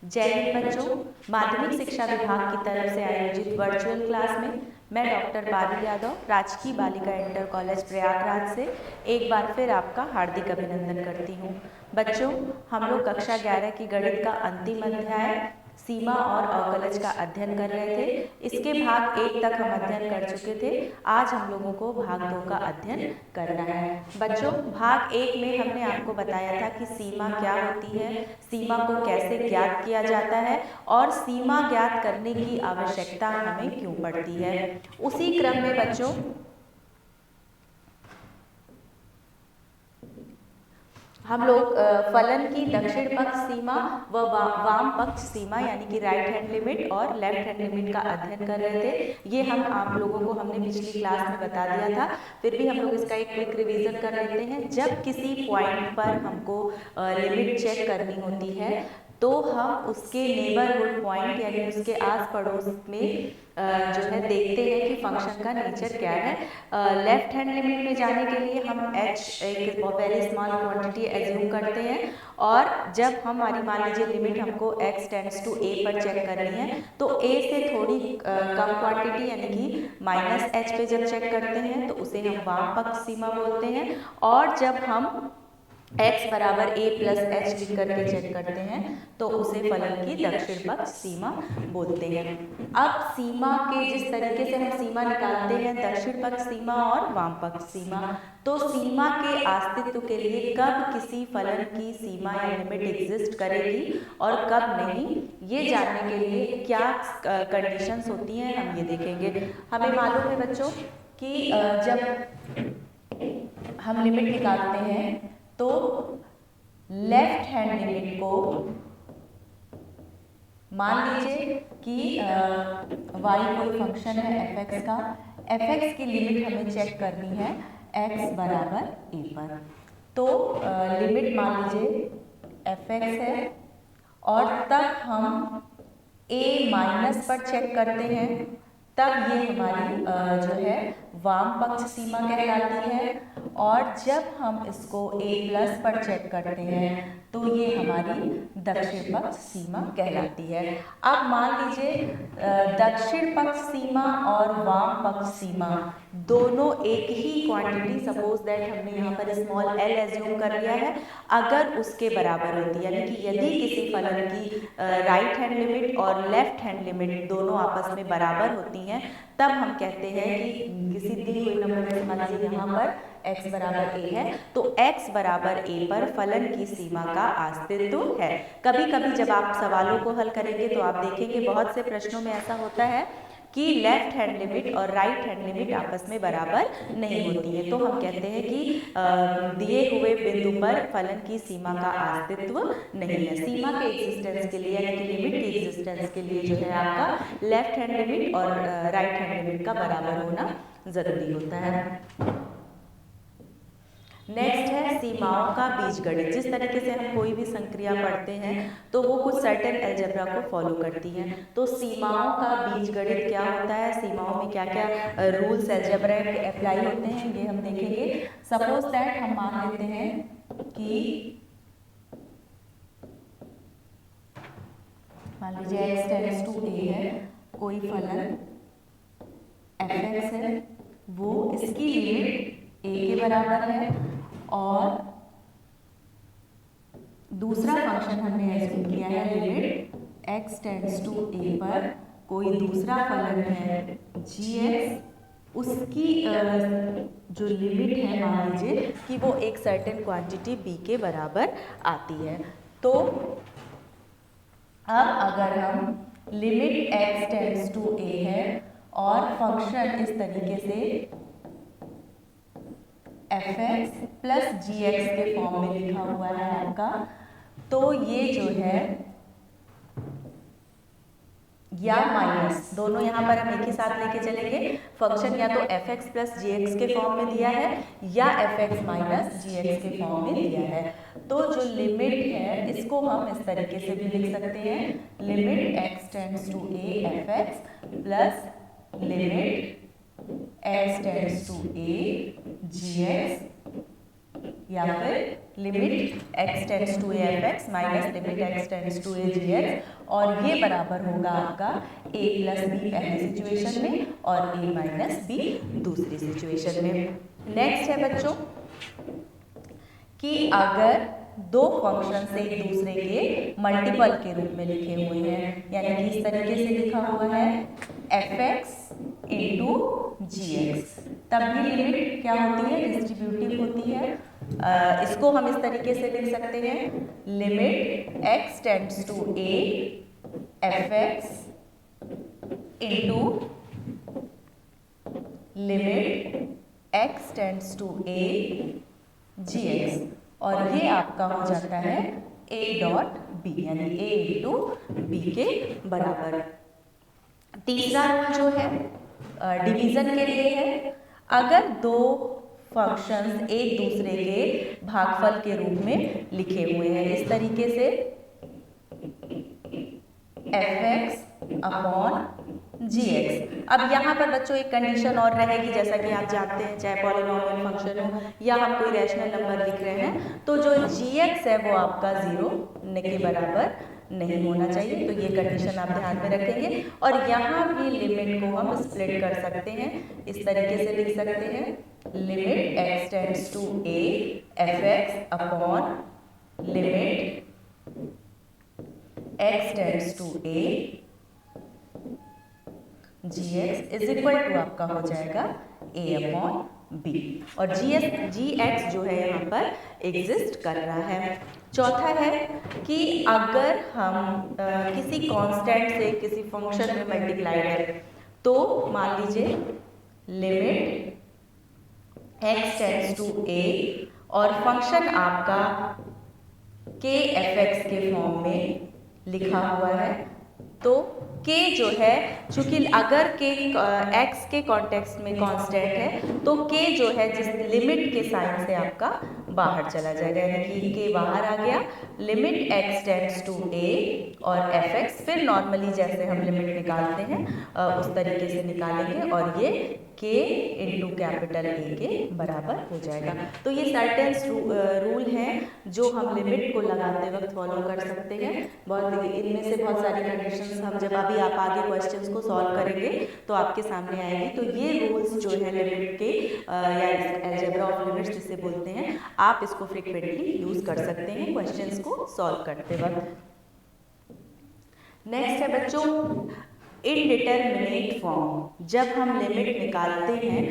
जय हिंद बच्चों। माध्यमिक शिक्षा विभाग की तरफ से आयोजित वर्चुअल क्लास में मैं डॉक्टर बादल यादव राजकीय बालिका इंटर कॉलेज प्रयागराज से एक बार फिर आपका हार्दिक अभिनंदन करती हूँ। बच्चों, हम लोग कक्षा 11 की गणित का अंतिम अध्याय सीमा और अवकलज का अध्ययन कर रहे थे। इसके भाग 1 तक हम अध्ययन कर चुके थे। आज हम लोगों को भाग 2 का अध्ययन करना है। बच्चों, भाग 1 में हमने आपको बताया था कि सीमा क्या होती है, सीमा को कैसे ज्ञात किया जाता है और सीमा ज्ञात करने की आवश्यकता हमें क्यों पड़ती है। उसी क्रम में बच्चों हम लोग फलन की दक्षिण पक्ष सीमा व वाम पक्ष सीमा यानी कि राइट हैंड लिमिट और लेफ्ट हैंड लिमिट का अध्ययन कर रहे थे। ये हम आप लोगों को हमने पिछली क्लास में बता दिया था, फिर भी हम लोग इसका एक क्विक रिवीजन कर लेते हैं। जब किसी पॉइंट पर हमको लिमिट चेक करनी होती है तो हम उसके नेबरहुड पॉइंट यानी उसके आस पड़ोस में जो है देखते हैं कि फंक्शन का नेचर क्या है। लेफ्ट हैंड लिमिट में जाने के लिए हम h एक वेरी स्मॉल क्वांटिटी एज्यूम करते हैं और जब हमारी मान लीजिए लिमिट हमको x टेंड्स टू a पर चेक करनी है तो a से थोड़ी कम क्वांटिटी यानी कि -h पे जब चेक करते हैं तो उसे हम वाम पक्ष सीमा बोलते हैं और जब हम x बराबर a प्लस एच लिख करके चेक करते हैं तो उसे फलन की दक्षिण पक्ष सीमा बोलते हैं। अब सीमा के जिस तरीके से हम सीमा निकालते हैं दक्षिण पक्ष सीमा और वाम पक्ष सीमा, तो सीमा के अस्तित्व के लिए कब किसी फलन की सीमा या लिमिट एग्जिस्ट करेगी और कब नहीं, ये जानने के लिए क्या कंडीशंस होती हैं हम ये देखेंगे। हमें मालूम है बच्चों कि जब हम लिमिट निकालते हैं तो लेफ्ट हैंड लिमिट को मान लीजिए कि y कोई फंक्शन है f(x) का, f(x) की लिमिट हमें चेक करनी है x बराबर a पर। तो लिमिट मान लीजिए f(x) है और तब हम a माइनस पर चेक करते हैं, तब ये हमारी जो है वाम पक्ष सीमा कहलाती है और जब हम इसको a प्लस पर चेक करते हैं तो ये हमारी दक्षिण पक्ष सीमा कहलाती है। अब मान लीजिए दक्षिण पक्ष सीमा और वाम पक्ष सीमा दोनों एक ही क्वांटिटी, सपोज दैट हमने यहाँ पर स्मॉल l एज्यूम कर लिया है, अगर उसके बराबर होती है यानी कि यदि किसी फलन की राइट हैंड लिमिट और लेफ्ट हैंड लिमिट दोनों आपस में बराबर होती हैं, तब हम कहते हैं कि किसी दी हुई नंबर जैसे मान लीजिए यहाँ पर x बराबर a है तो x बराबर a पर फलन की सीमा का अस्तित्व है। कभी कभी जब आप सवालों को हल करेंगे तो आप देखेंगे बहुत से प्रश्नों में ऐसा होता है कि लेफ्ट हैंड लिमिट और राइट हैंड लिमिट आपस में बराबर नहीं होती है, तो हम कहते हैं कि दिए हुए बिंदु पर फलन की सीमा का अस्तित्व नहीं है। सीमा के एग्जिस्टेंस के लिए यानी कि लिमिट के एग्जिस्टेंस के लिए जो है आपका लेफ्ट हैंड लिमिट और राइट हैंड लिमिट का बराबर होना जरूरी होता है। नेक्स्ट है सीमाओं का बीजगणित। जिस तरीके से हम कोई भी संक्रिया पढ़ते हैं तो वो कुछ सर्टेन अलजेब्रा को फॉलो करती हैं, तो सीमाओं का बीजगणित क्या होता है, सीमाओं में क्या क्या रूल्स अलजेब्रा के अप्लाई होते हैं ये हम देखेंगे। सपोज दैट हम मान लेते हैं कि मान लीजिए x टेंड्स टू a है, कोई फलन f(x) है, वो इसकी लिमिट a के बराबर है और दूसरा फंक्शन हमने एज्यूम किया है limit x tends to a पर कोई दूसरा फलन है gx, उसकी जो लिमिट है मान लीजिए कि वो एक सर्टेन क्वांटिटी b के बराबर आती है। तो अब अगर हम limit x tends to a है और फंक्शन इस तरीके से f(x) प्लस gx के फॉर्म में लिखा हुआ है आपका, तो ये जो है या माइनस दोनों यहाँ पर हम एक ही साथ लेके चलेंगे, फंक्शन या तो f(x) प्लस gx के फॉर्म में दिया है या f(x) माइनस gx के फॉर्म में दिया है। तो जो लिमिट है इसको हम इस तरीके से भी लिख सकते हैं, limit x tends to a f(x) plus limit x tends to a gx या फिर limit x tends to a f x minus limit x tends to a g x, और ये बराबर होगा आपका a प्लस बी पहली situation में और a माइनस बी दूसरी सिचुएशन में। नेक्स्ट है बच्चों कि अगर दो फंक्शन एक दूसरे के मल्टीपल के रूप में लिखे हुए हैं, यानी कि इस तरीके से लिखा हुआ है एफ एक्स इंटू जी एक्स, तब भी लिमिट क्या होती है, डिस्ट्रीब्यूटिव होती है। इसको हम इस तरीके से लिख सकते हैं limit x tends to a f x into limit x tends to a g x, और ये आपका हो जाता है a डॉट बी, यानी a इंटू बी के बराबर। तीसरा रूल जो है डिवीजन के लिए है, अगर दो फंक्शंस एक दूसरे के भागफल के रूप में लिखे हुए हैं इस तरीके से एफ एक्स अपॉन जी एक्स। अब यहाँ पर बच्चों एक कंडीशन और रहेगी, जैसा कि आप जानते हैं चाहे पॉलिनोमियल फंक्शन हो या हम कोई रैशनल नंबर लिख रहे हैं तो जो जी एक्स है वो आपका 0 के बराबर नहीं होना चाहिए, तो ये कंडीशन आप ध्यान में रखेंगे। और यहाँ भी लिमिट को हम स्प्लिट कर सकते हैं, इस तरीके से लिख सकते हैं limit x tends to a f x upon limit x tends to a g x is equal to आपका हो जाएगा ए अपॉन बी, और जी एक्स जो है यहाँ पर एग्जिस्ट कर रहा है। चौथा है कि अगर हम किसी कांस्टेंट से किसी फंक्शन में मल्टीप्लाई करें तो मान लीजिए लिमिट एक्स टेंड्स टू ए और फंक्शन आपका के एफ एक्स के फॉर्म में लिखा हुआ है, तो k जो है चूंकि अगर k x के कॉन्टेक्स्ट में कांस्टेंट है तो k जो है जिस लिमिट के साइन से आपका बाहर चला जाएगा, यानी कि k बाहर आ गया, limit x tends to a और एफ एक्स फिर नॉर्मली जैसे हम लिमिट निकालते हैं उस तरीके से निकालेंगे और ये k इंटू कैपिटल A के बराबर हो जाएगा। तो ये सर्टेन रूल हैं जो हम लिमिट को लगाते वक्त फॉलो कर सकते हैं। बहुत इनमें से बहुत सारी कंडीशंस हम जब अभी आप आगे क्वेश्चंस को सॉल्व करेंगे तो आपके सामने आएंगी। तो ये रूल्स जो है लिमिट के या अलजेब्रा ऑफ लिमिट्स जिसे बोलते हैं, आप इसको फ्रीक्वेंटली यूज कर सकते हैं क्वेश्चंस को सॉल्व करते वक्त। नेक्स्ट है बच्चों इनडिटरमिनेट फॉर्म। जब हम लिमिट निकालते हैं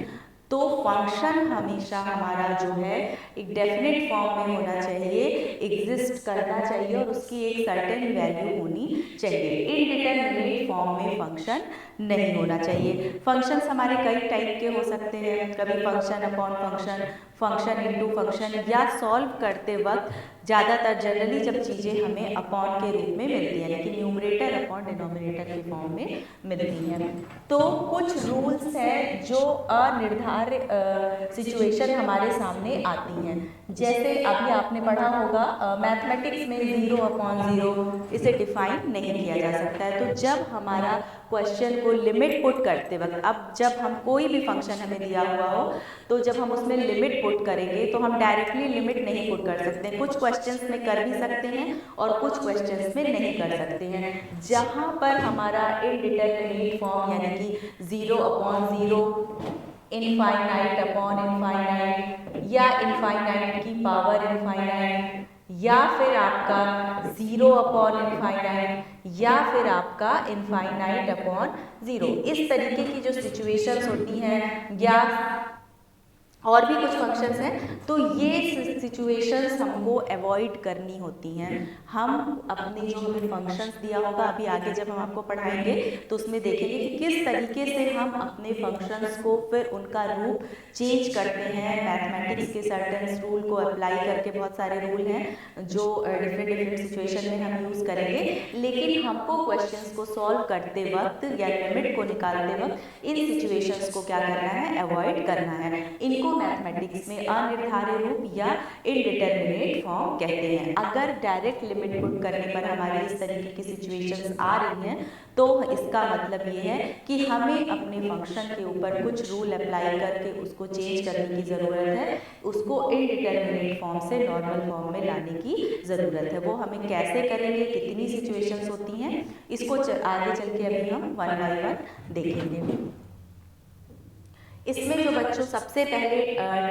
तो फंक्शन हमेशा हमारा जो है एक डेफिनेट फॉर्म में होना चाहिए, एग्जिस्ट करना चाहिए और उसकी एक सर्टेन वैल्यू होनी चाहिए। इनडिटरमिनेट फॉर्म में फंक्शन नहीं होना चाहिए। फंक्शंस हमारे कई टाइप के हो सकते हैं, कभी function upon function, function into function, या सॉल्व करते वक्त ज़्यादातर जनरली जब चीज़ें हमें अपॉन के रूप में मिलती हैं, लेकिन न्यूमरेटर अपॉन डिनोमिनेटर के फॉर्म में मिलती हैं। तो कुछ रूल्स हैं जो अनिर्धारित सिचुएशन हमारे सामने आती हैं, जैसे अभी आपने पढ़ा होगा मैथमेटिक्स में 0 अपॉन 0 इसे डिफाइन नहीं किया जा सकता है। तो जब हमारा क्वेश्चन को लिमिट पुट करते वक्त, अब जब हम कोई भी फंक्शन हमें दिया हुआ हो तो जब हम उसमें लिमिट पुट करेंगे तो हम डायरेक्टली लिमिट नहीं पुट कर सकते। कुछ क्वेश्चंस में कर भी सकते हैं और कुछ क्वेश्चंस में नहीं कर सकते हैं। जहाँ पर हमारा इनडिटरमिनेट फॉर्म यानी कि 0 अपॉन 0, इनफाइनाइट अपॉन इनफाइनाइट, या इनफाइनाइट की पावर इनफाइनाइट, या फिर आपका 0 अपॉन इनफाइनाइट, या फिर आपका इनफाइनाइट अपॉन 0, इस तरीके की जो सिचुएशंस होती हैं या और भी कुछ फंक्शंस हैं, तो ये सिचुएशंस हमको अवॉइड करनी होती हैं। हम अपने जो हमें फंक्शंस दिया होगा, अभी आगे जब हम आपको पढ़ाएंगे तो उसमें देखेंगे कि किस तरीके से हम अपने फंक्शंस को फिर उनका रूप चेंज करते हैं। मैथमेटिक्स के सर्टेन रूल को अप्लाई करके बहुत सारे रूल हैं जो डिफरेंट सिचुएशन में हम यूज़ करेंगे, लेकिन हमको क्वेश्चंस को सॉल्व करते वक्त या लिमिट को निकालते वक्त इन सिचुएशंस को क्या करना है, अवॉइड करना है। इनको इनको मैथमेटिक्स में अनिर्धारित रूप या इनडिटरमिनेट फॉर्म कहते हैं। अगर डायरेक्ट लिमिट पुट करने पर हमारी इस तरीके की सिचुएशंस आ रही हैं तो इसका मतलब ये है कि हमें अपने फंक्शन के ऊपर कुछ रूल अप्लाई करके उसको चेंज करने की ज़रूरत है, उसको इनडिटरमिनेट फॉर्म से नॉर्मल फॉर्म में लाने की ज़रूरत है। वो हमें कैसे करेंगे, कितनी सिचुएशंस होती हैं, इसको आगे चल के अभी हम वन बाय वन देखेंगे। इसमें जो बच्चों सबसे पहले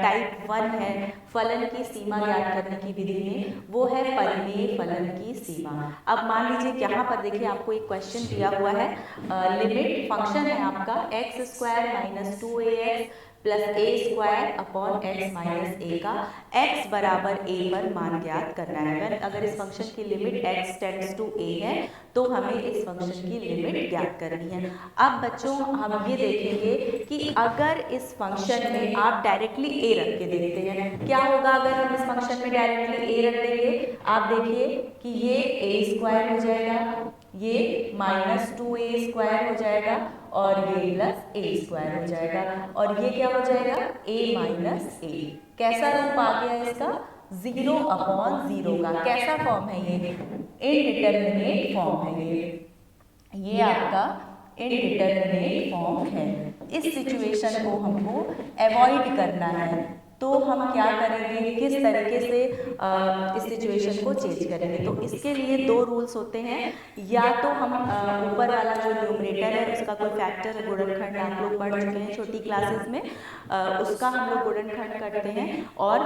टाइप 1 है फलन की सीमा ज्ञात करने की विधि में, वो है परिमेय फलन की सीमा। अब मान लीजिए यहाँ पर देखिए आपको एक क्वेश्चन दिया हुआ है, लिमिट फंक्शन है आपका x² - 2ax plus a² upon x minus a का x बराबर a पर मान ज्ञात करना है। अगर इस फंक्शन की limit x tends to a है तो हमें इस फंक्शन की लिमिट ज्ञात करनी है। अब बच्चों हम ये देखेंगे कि अगर इस फंक्शन में आप डायरेक्टली a रख के देखते हैं, क्या होगा अगर हम इस फंक्शन में डायरेक्टली a रख देंगे। आप देखिए कि ये a² हो जाएगा, ये -2a² हो जाएगा और ये +a² हो जाएगा और ये क्या हो जाएगा a माइनस a। कैसा रूप आ गया इसका, 0/0 का। कैसा फॉर्म है ये, इनडिटरमिनेट फॉर्म है ये आपका इनडिटरमिनेट फॉर्म है। इस सिचुएशन को हमको अवॉइड करना है तो हम क्या करेंगे, किस तरीके से इस सिचुएशन को चेंज करेंगे। तो इसके लिए दो रूल्स होते हैं, या तो हम ऊपर वाला जो न्यूमरेटर है उसका कोई फैक्टर गुणनखंड आप लोग पढ़ चुके हैं छोटी क्लासेस में, उसका हम लोग गुणनखंड करते हैं और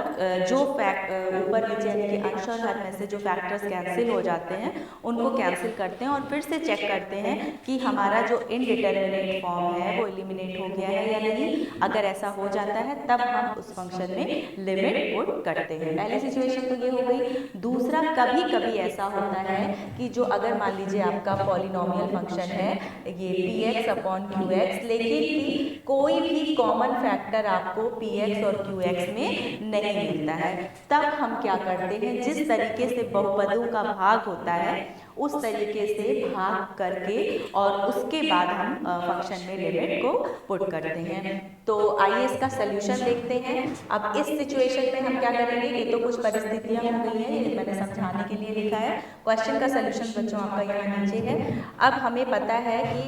जो ऊपर नीचे यानी कि अंश और हर में से जो फैक्टर्स कैंसिल हो जाते हैं उनको कैंसिल करते हैं और फिर से चेक करते हैं कि हमारा जो इनडिटरमिनेट फॉर्म है वो एलिमिनेट हो गया है या नहीं। अगर ऐसा हो जाता है तब हम उस फंक्शन में लिमिट पुट करते हैं। पहली सिचुएशन तो ये हो गई। दूसरा, कभी कभी ऐसा होता है कि जो अगर मान लीजिए आपका पॉलिनोमियल फंक्शन है ये px अपॉन qx, लेकिन कोई भी कॉमन फैक्टर आपको px और qx में नहीं मिलता है, तब हम क्या करते हैं, जिस तरीके से बहुपदों का भाग होता है उस तरीके से भाग करके और उसके बाद हम फंक्शन में लिमिट को पुट करते हैं। तो आइए इसका सलूशन देखते हैं। अब इस सिचुएशन में हम क्या करेंगे, ये तो कुछ परिस्थितियां हो गई हैं, ये मैंने समझाने के लिए लिखा है। क्वेश्चन का सलूशन बच्चों आपका यहाँ नीचे है। अब हमें पता है कि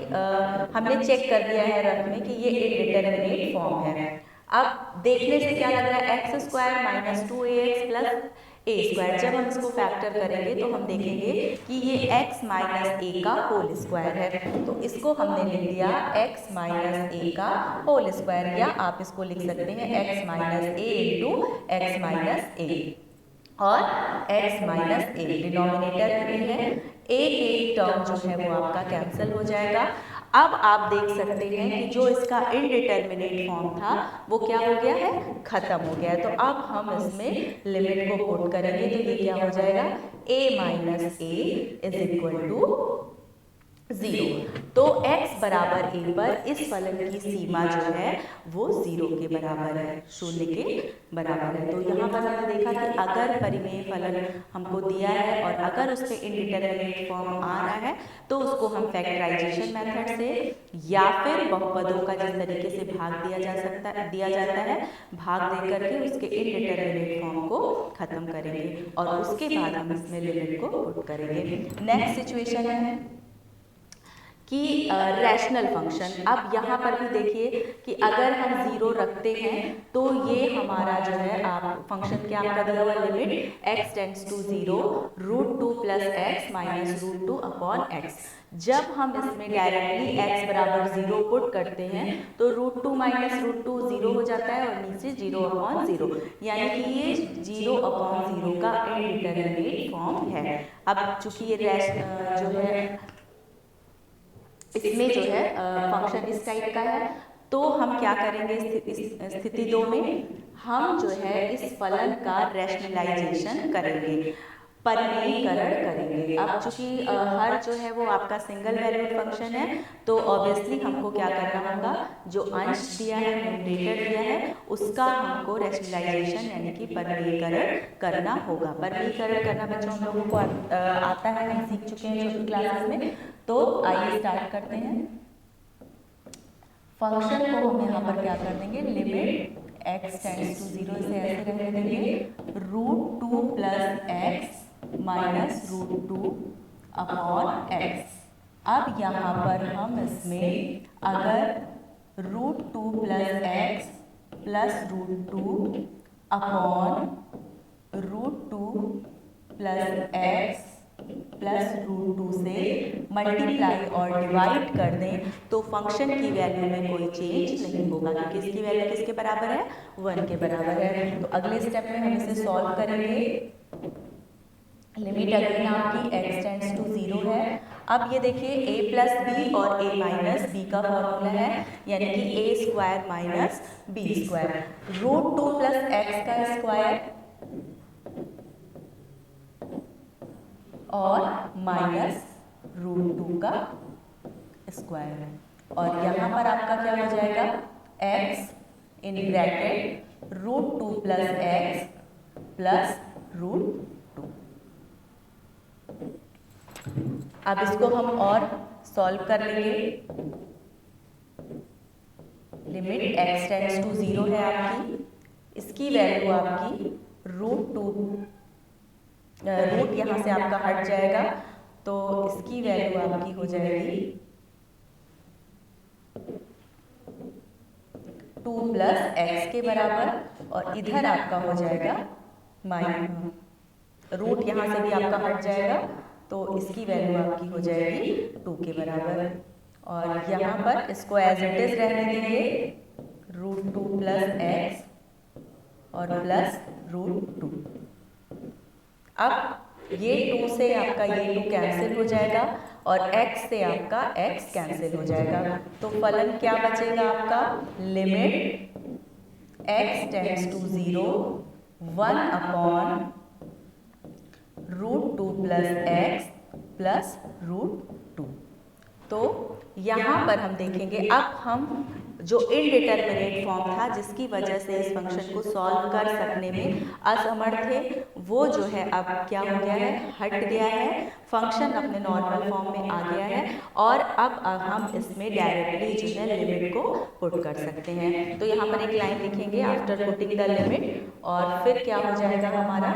हमने चेक कर दिया है रफ में कि ये इनडिटरमिनेट फॉर्म है। अब देखने से क्या लग रहा है, x² - 2ax प्लस a²। जब हम इसको फैक्टर करेंगे तो हम देखेंगे कि ये x माइनस a का होल स्क्वायर है। तो इसको हमने लिख दिया x माइनस a का होल स्क्वायर, या आप इसको लिख सकते हैं x minus a into x minus a और x माइनस a डिनोमिनेटर में है। एक टर्म जो है वो आपका कैंसिल हो जाएगा। अब आप देख सकते हैं कि जो इसका इनडिटरमिनेट फॉर्म था वो क्या हो गया है, खत्म हो गया है। तो अब हम इसमें लिमिट को पुट करेंगे तो ये क्या हो जाएगा, a minus a is equal to 0। तो x बराबर a पर इस फलन की सीमा जो है वो 0 के बराबर है, 0 के बराबर है। तो यहाँ पर हमने देखा कि अगर परिमेय फलन हमको दिया है और अगर उसके इनडिटरमिनेट फॉर्म आ रहा है तो उसको हम फैक्टराइजेशन मेथड से या फिर बहुपदों का जिस तरीके से भाग दिया जाता है भाग दे करके उसके इनडिटरमिनेट फॉर्म को खत्म करेंगे और उसके बाद हम इसमें लिमिट को पुट करेंगे। नेक्स्ट सिचुएशन है कि रैशनल फंक्शन। अब यहाँ पर भी देखिए कि अगर हम 0 रखते हैं तो ये हमारा जो है आप फंक्शन क्या आपका दिया हुआ limit x tends to 0 √2 plus x minus √2 upon x। जब हम इसमें डायरेक्टली x बराबर 0 पुट करते हैं तो √2 माइनस √2 0 हो जाता है और नीचे 0/0, यानी कि ये 0/0 का इनडिटरमिनेट फॉर्म है। अब चूंकि ये जो है इसमें जो है फंक्शन इस टाइप का है तो हम क्या करेंगे, स्थिति 2 में हम जो है इस फलन का रैशनलाइजेशन करेंगे, परिमेयीकरण करेंगे। अब चूंकि हर जो है वो आपका सिंगल वैल्यूड फंक्शन है तो ऑब्वियसली हमको क्या करना होगा, जो अंश दिया है न्यूमरेटर दिया है उसका हमको रैशनलाइजेशन यानी कि परिमेयीकरण करना होगा। परिमेयीकरण करना बच्चों हम लोगों को आता है, हम सीख चुके हैं छोटी क्लासेस में। तो आइए स्टार्ट करते हैं। फंक्शन को हम यहाँ पर क्या कर देंगे, लिमिट x टेंड्स टू 0 इसे ऐसे रहने देंगे, √2 + x माइनस √2 अपॉन x। अब यहाँ पर हम इसमें अगर √2 + x + √2 अपॉन √2 + x + √2 से मल्टीप्लाई और डिवाइड कर दें तो फंक्शन की वैल्यू में कोई चेंज नहीं होगा, क्योंकि इसकी वैल्यू किसके बराबर है, 1 के बराबर है। तो अगले स्टेप में हम इसे सॉल्व करेंगे। लिमिट अगेन आपकी x टेंड्स टू 0 है। अब ये देखिए a + b और a - b का फॉर्मूला है, यानी कि a² - b², √2 + x का स्क्वायर और माइनस √2 का स्क्वायर, और यहाँ पर आपका क्या हो जाएगा, x इन ब्रैकेट √2 + x + √2। अब इसको हम और सॉल्व कर लेंगे। लिमिट x टेंड्स टू 0 है आपकी, इसकी वैल्यू आपकी √2, रूट यहाँ से आपका हट जाएगा तो इसकी वैल्यू आपकी हो जाएगी 2 + x के बराबर, और इधर आपका हो जाएगा माइनस, रूट यहाँ से भी आपका हट जाएगा तो इसकी वैल्यू आपकी हो जाएगी 2 के बराबर, और यहाँ पर इसको एज इट इज रहने देंगे, √2 + x और प्लस √2। अब ये 2 से आपका ये 2 कैंसिल हो जाएगा और x से आपका x कैंसिल हो जाएगा, तो फलन क्या बचेगा आपका, limit x tends to 0 1 upon √2 + x + √2। तो यहाँ पर हम देखेंगे, अब हम जो इनडिटरमिनेट फॉर्म था जिसकी वजह से इस फंक्शन को सॉल्व कर सकने में असमर्थ थे, वो जो है अब क्या हो गया है, हट गया है, फंक्शन अपने नॉर्मल फॉर्म में आ गया है, और अब हम इसमें डायरेक्टली जो है लिमिट को पुट कर सकते हैं। तो यहाँ पर एक लाइन लिखेंगे आफ्टर पुटिंग द लिमिट, और फिर क्या हो जाएगा हमारा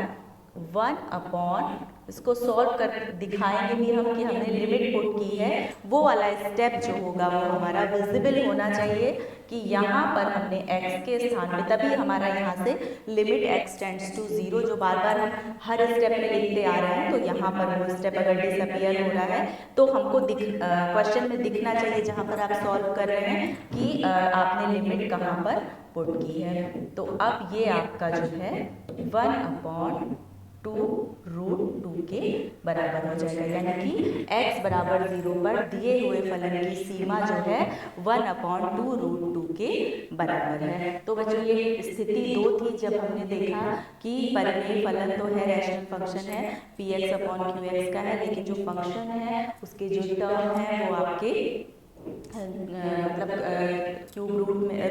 1 अपॉन, इसको सॉल्व कर दिखाएंगे भी हम कि हमने लिमिट पुट की है, वो वाला स्टेप जो होगा वो हमारा विजिबल होना चाहिए कि यहाँ पर हमने x के स्थान पे, तभी हमारा यहाँ से लिमिट x टेंड्स टू 0 जो बार बार हम हर स्टेप में लिखते आ रहे हैं, तो यहाँ पर वो स्टेप अगर डिसअपियर हो रहा है तो हमको क्वेश्चन में दिखना चाहिए जहाँ पर आप सॉल्व कर रहे हैं कि आपने लिमिट कहाँ पर पुट की है। तो अब ये आपका जो है 1 अपॉन 2 √2 के बराबर हो जाएगा, यानी कि x बराबर 0 पर दिए हुए फलन की सीमा जो है 1 अपॉन 2 √2 के बराबर है। तो बच्चों ये स्थिति 2 थी जब हमने देखा कि परिमेय फलन तो है, रैशनल फंक्शन है, px अपॉन qx का है, लेकिन जो फंक्शन है उसके जो टर्म है वो आपके मतलब क्यूब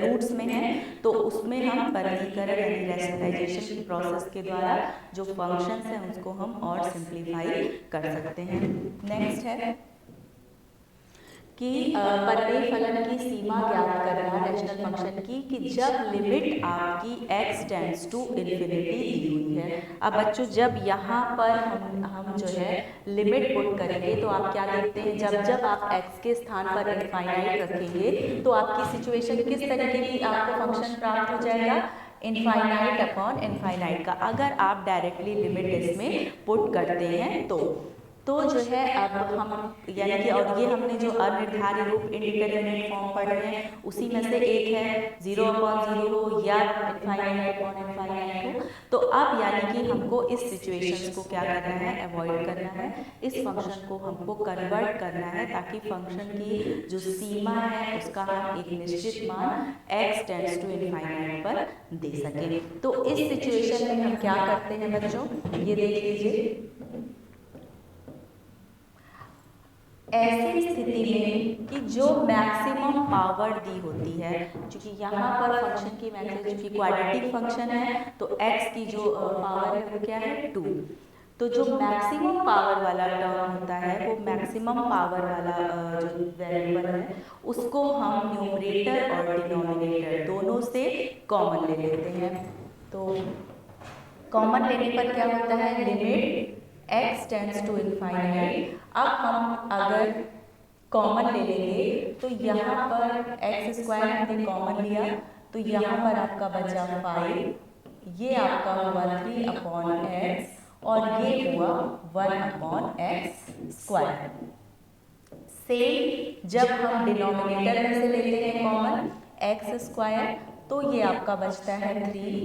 रूट्स में है, तो उसमें हम वर्गीकरण यानी रैशनलाइजेशन की प्रोसेस के द्वारा जो फंक्शंस हैं उसको हम और सिंप्लीफाई कर सकते हैं। नेक्स्ट है कि परिमेय फलन की सीमा ज्ञात करना रैशनल फंक्शन की, कि जब लिमिट आपकी x टेंड्स टू इन्फिनिटी दी हुई है। अब बच्चों जब यहाँ पर हम जो है लिमिट पुट करेंगे तो आप क्या देखते हैं, जब आप x के स्थान पर इनफाइनाइट रखेंगे तो आपकी सिचुएशन किस तरीके की आपको फंक्शन प्राप्त हो जाएगा, इनफाइनाइट अपॉन इनफाइनाइट का। अगर आप डायरेक्टली लिमिट इसमें पुट करते हैं तो जो है अब हम यानी कि, और ये हमने जो अनिर्धारित रूप इंडिटरमिनेट फॉर्म पढ़े हैं उसी में से एक है 0 अपॉन 0 हो या इनफाइनाइट अपॉन इनफाइनाइट हो। तो अब यानी कि हमको इस सिचुएशंस को क्या करना है, अवॉइड करना है, इस फंक्शन को हमको कन्वर्ट करना है ताकि फंक्शन की जो सीमा है उसका हम एक निश्चित मान x टेंड्स टू इनफाइनाइट पर दे सकें। तो इस सिचुएशन में हम क्या करते हैं बच्चों, ये देख लीजिए, ऐसी स्थिति में कि जो मैक्सिमम पावर दी होती है, क्योंकि यहाँ पर फंक्शन की मैक्सिमम, चूंकि क्वाड्रेटिक फंक्शन है तो x की जो पावर है वो क्या है 2, तो जो मैक्सिमम पावर वाला टर्म होता है वो वो मैक्सिमम पावर वाला जो वेरिएबल है उसको हम न्यूमरेटर और डिनोमिनेटर दोनों से कॉमन ले लेते हैं। तो कॉमन लेने पर क्या होता है, limit x tends to infinite. अब हम अगर कॉमन ले लेंगे तो यहाँ पर एक्स स्क्वायर हमने कॉमन लिया तो यहाँ पर आपका बचा 5, ये आपका हुआ 3/x और ये हुआ 1/x स्क्वायर। सेम जब हम डिनोमिनेटर में से लेते हैं कॉमन एक्स स्क्वायर तो ये आपका बचता है 3,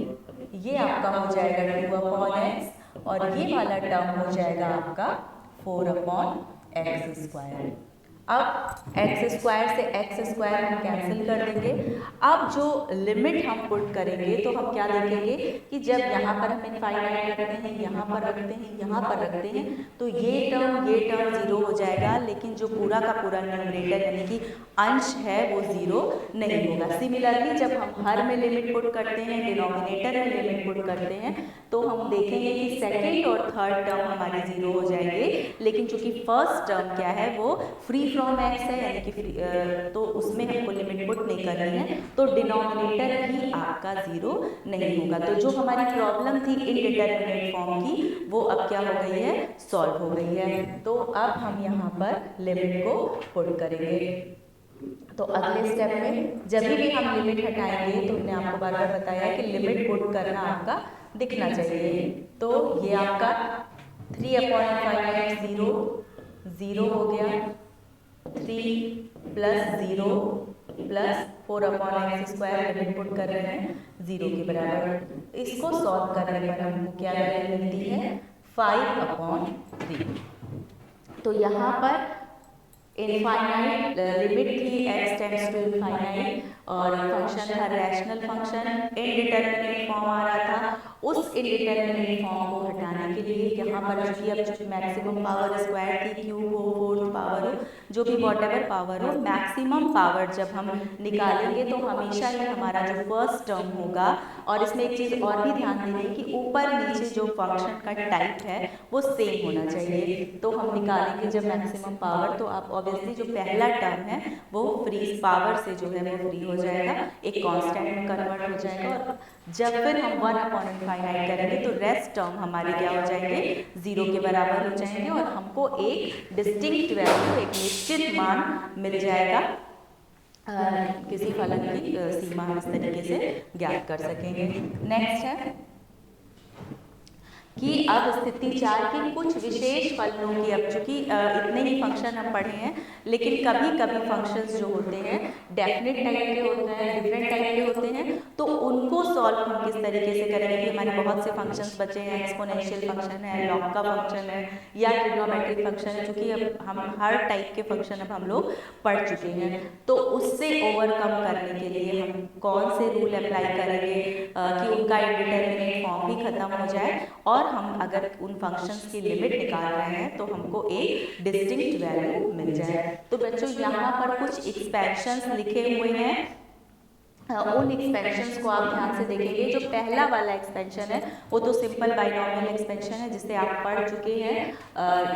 ये आपका हो जाएगा 2/x और ये वाला टर्म हो जाएगा आपका 4/x स्क्वायर। अब एक्स स्क्वायर से एक्स स्क्वायर हम कैंसिल कर देंगे। अब जो लिमिट हम पुट करेंगे तो हम क्या देखेंगे कि जब यहाँ पर हम इनफाइनाइट रखते हैं, यहाँ पर रखते हैं, यहाँ पर रखते हैं तो ये टर्म 0 हो जाएगा, लेकिन जो पूरा का पूरा न्यूमरेटर यानी कि अंश है वो 0 नहीं होगा। सिमिलरली जब हम हर में लिमिट पुट करते हैं, डिनोमिनेटर में लिमिट पुट करते हैं तो हम देखेंगे कि सेकेंड और थर्ड टर्म हमारे 0 हो जाएंगे, लेकिन चूंकि फर्स्ट टर्म क्या है वो फ्री फ्रॉम एक्स है यानी कि तो उसमें हमको लिमिट पुट नहीं करनी है, तो डिनोमिनेटर भी आपका 0 नहीं होगा। तो जो हमारी प्रॉब्लम थी इनडिटरमिनेट फॉर्म की वो अब क्या हो गई है, सॉल्व हो गई है। तो अब हम यहाँ पर लिमिट को पुट करेंगे। तो अगले स्टेप में जब भी हम लिमिट हटाएंगे तो हमने आपको बार बार बताया कि लिमिट पुट करना आपका दिखना चाहिए। तो ये आपका 3/5 0 हो गया, 3 + 0 + 4/x स्क्वायर लिमिट पुट कर रहे हैं 0 के बराबर। इसको सॉल्व करने पर हमको क्या वैल्यू मिलती है, 5/3। तो यहाँ पर इनफाइनाइट लिमिट थी, x टेंड्स टू इनफाइनाइट और फंक्शन था रैशनल फंक्शन, इनडिटरमिनेट फॉर्म आ रहा था। उस इनडिटरमिनेट फॉर्म को हटाने के लिए यहाँ पर चूंकि अब मैक्सिमम पावर स्क्वायर थी, क्यूब हो, फोर्थ पावर हो, जो भी वॉटेवर पावर हो, मैक्सिमम पावर जब हम निकालेंगे तो हमेशा ही हमारा जो फर्स्ट टर्म होगा, और इसमें एक चीज़ और भी ध्यान देंगे कि ऊपर नीचे जो फंक्शन का टाइप है वो सेम होना चाहिए। तो हम निकालेंगे जब मैक्सिमम पावर तो आप ऑब्वियसली जो पहला टर्म है वो फ्री पावर से जो है वो फ्री हो जाएगा, एक कांस्टेंट में कन्वर्ट हो जाएगा, और जब फिर हम 1/∞ करेंगे तो रेस्ट टर्म हमारे क्या हो जाएंगे, 0 के बराबर हो जाएंगे और हमको एक डिस्टिंक्ट वैल्यू, एक निश्चित मान मिल जाएगा। किसी फलन की सीमा हम इस तरीके से ज्ञात कर सकेंगे। नेक्स्ट है कि अब स्थिति 4 के कुछ विशेष फलनों की, अब चूंकि इतने ही फंक्शन हम पढ़े हैं, लेकिन कभी कभी फंक्शंस जो होते हैं डेफिनेट टाइप के होते हैं, डिफरेंट टाइप के होते हैं, तो उनको सॉल्व हम किस तरीके से करेंगे कि हमारे बहुत से फंक्शंस बचे हैं, एक्सपोनेंशियल फंक्शन है, लॉग का फंक्शन है या ट्रिग्नोमेट्रिक फंक्शन है। चूंकि अब हम हर टाइप के फंक्शन अब हम लोग पढ़ चुके हैं, तो उससे ओवरकम करने के लिए हम कौन से रूल अप्लाई करेंगे कि उनका इंडिटरमिनेट फॉर्म भी खत्म हो जाए और हम अगर उन फंक्शंस की लिमिट निकाल रहे हैं तो हमको एक डिस्टिंक्ट वैल्यू मिल जाए। तो बच्चों यहाँ पर कुछ एक्सपेंशंस लिखे हुए हैं, उन एक्सपेंशंस को आप ध्यान से देखेंगे। जो पहला वाला एक्सपेंशन है वो तो सिंपल बाइनोमियल एक्सपेंशन है जिसे आप पढ़ चुके हैं,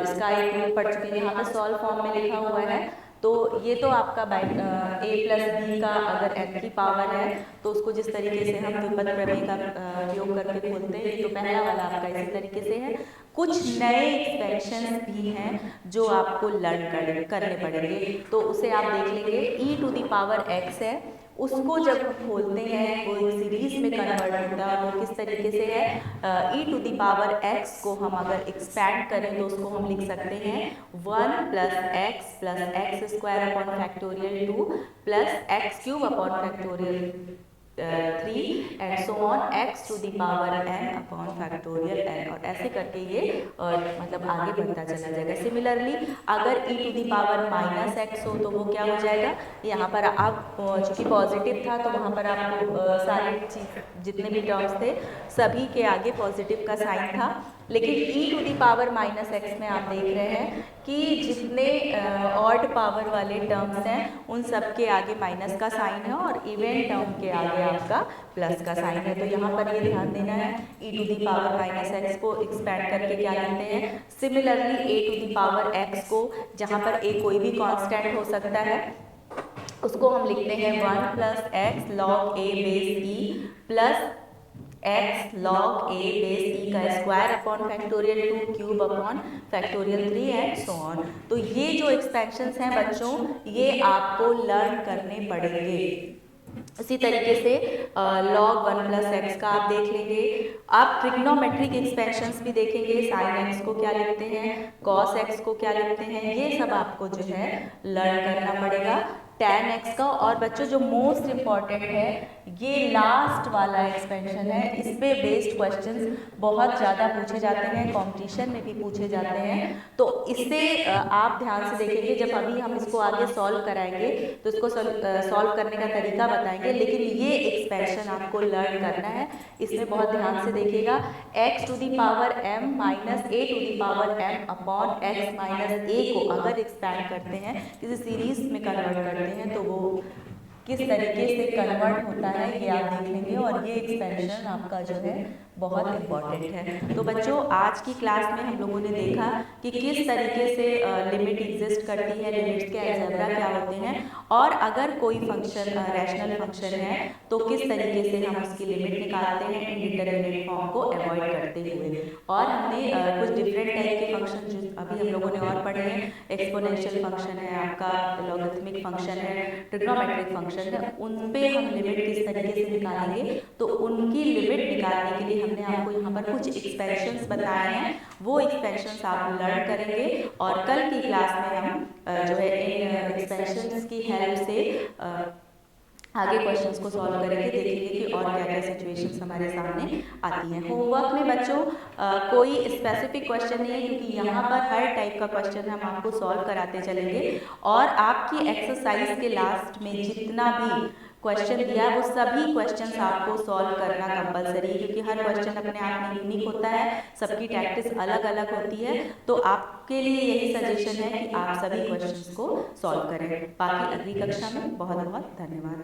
इसका एक रूल पढ़ चुके हैं, यहाँ पे सॉल्व फॉर्म में लिखा हुआ है। तो ये तो आपका a + b का अगर n की पावर है तो उसको जिस तरीके से हम द्विपद प्रमेय का उपयोग करके खोलते हैं, तो पहला वाला आपका इसी तरीके से है। कुछ नए एक्सपेंशन भी हैं जो आपको लर्न करने पड़ेंगे, तो उसे आप देख लेंगे। e⁻x है, उसको जब हम खोलते हैं वो एक सीरीज में कन्वर्ट होता है, वो किस तरीके से है, e⁻x को हम अगर एक्सपैंड करें तो उसको हम लिख सकते हैं 1 + x + x² 2 + x³ 3 and so on x⁻n/n, और ऐसे करके ये मतलब आगे बढ़ता चला जाएगा। सिमिलरली अगर e⁻−x हो तो वो क्या हो जाएगा, यहाँ पर आप चूंकि पॉजिटिव था तो वहाँ पर आपको सारे चीज जितने भी टर्म्स थे सभी के आगे पॉजिटिव का साइन था, लेकिन e to the power minus x में आप देख रहे हैं कि जितने ऑड पावर वाले टर्म्स हैं उन सब के आगे माइनस का साइन है और इवन टर्म के आगे आपका प्लस का साइन है। तो यहाँ पर ये ध्यान देना है, e to the power minus x को एक्सपैंड करके क्या लिखते हैं, similarly a to the power x को, जहाँ पर a कोई भी कांस्टेंट हो सकता है, उसको हम लिखते हैं 1 plus x log A base E plus x log a base e का square upon factorial 2 cube upon factorial 3 and so on. तो ये जो एक्सपेंशंस हैं बच्चों, ये आपको लर्न करने पड़ेंगे। इसी तरीके से log 1 प्लस एक्स का आप देख लेंगे। आप ट्रिग्नोमेट्रिक एक्सपेंशंस भी देखेंगे, साइन एक्स को क्या लिखते हैं, कॉस एक्स को क्या लिखते हैं, ये सब आपको जो है लर्न करना पड़ेगा। tan x का, और बच्चों जो मोस्ट इम्पॉर्टेंट है ये लास्ट वाला एक्सपेंशन है, इस पे बेस्ड क्वेश्चंस बहुत ज़्यादा पूछे जाते हैं, कंपटीशन में भी पूछे जाते हैं। तो इसे आप ध्यान से देखेंगे, जब अभी हम इसको आगे सॉल्व कराएंगे तो इसको सॉल्व करने का तरीका बताएंगे, लेकिन ये एक्सपेंशन आपको लर्न करना है, इसमें बहुत ध्यान से देखिएगा। x to the power m minus a to the power m upon x minus a को अगर एक्सपैंड करते हैं, किसी सीरीज में कन्वर्ट करते हैं, तो वो किस तरीके से कन्वर्ट होता है ये आप देख लेंगे, और ये एक्सपेंशन आपका जो है बहुत इम्पॉर्टेंट है। तो बच्चों आज की क्लास में हम लोगों ने देखा कि किस तरीके से लिमिट एग्जिस्ट करती है, लिमिट्स के अलजेब्रा क्या होते हैं, और अगर कोई फंक्शन रैशनल फंक्शन है तो किस तरीके से हम उसकी लिमिट निकालते हैं इंडिटरमिनेट फॉर्म को अवॉइड करते हुए। और हमने कुछ डिफरेंट टाइप के फंक्शन जो अभी हम लोगों ने और पढ़े हैं, एक्सपोनेंशियल फंक्शन है आपका, लॉगरिथमिक फंक्शन है, ट्रिग्नोमेट्रिक फंक्शन है, उन पे हम लिमिट किस तरीके से निकालेंगे। तो उनकी लिमिट निकालने के लिए हमने आपको यहाँ पर कुछ एक्सपेंशंस बताए हैं, वो एक्सपेंशंस आप लर्न करेंगे, और कल की क्लास में हम जो है इन एक्सपेंशंस की हेल्प से आगे क्वेश्चंस को सॉल्व करेंगे, देखेंगे कि और क्या क्या सिचुएशंस हमारे सामने आती हैं। होमवर्क में बच्चों कोई स्पेसिफिक क्वेश्चन नहीं है, क्योंकि यहाँ पर हर टाइप का क्वेश्चन हम आपको सॉल्व कराते चलेंगे, और आपकी एक्सरसाइज के लास्ट में जितना भी क्वेश्चन दिया है वो सभी क्वेश्चंस आपको सॉल्व करना कंपलसरी है, क्योंकि हर क्वेश्चन अपने आप में यूनिक होता है, सबकी प्रैक्टिस अलग अलग होती है। तो आपके लिए यही सजेशन है कि आप सभी क्वेश्चंस को सॉल्व करें। बाकी अगली कक्षा में बहुत बहुत धन्यवाद।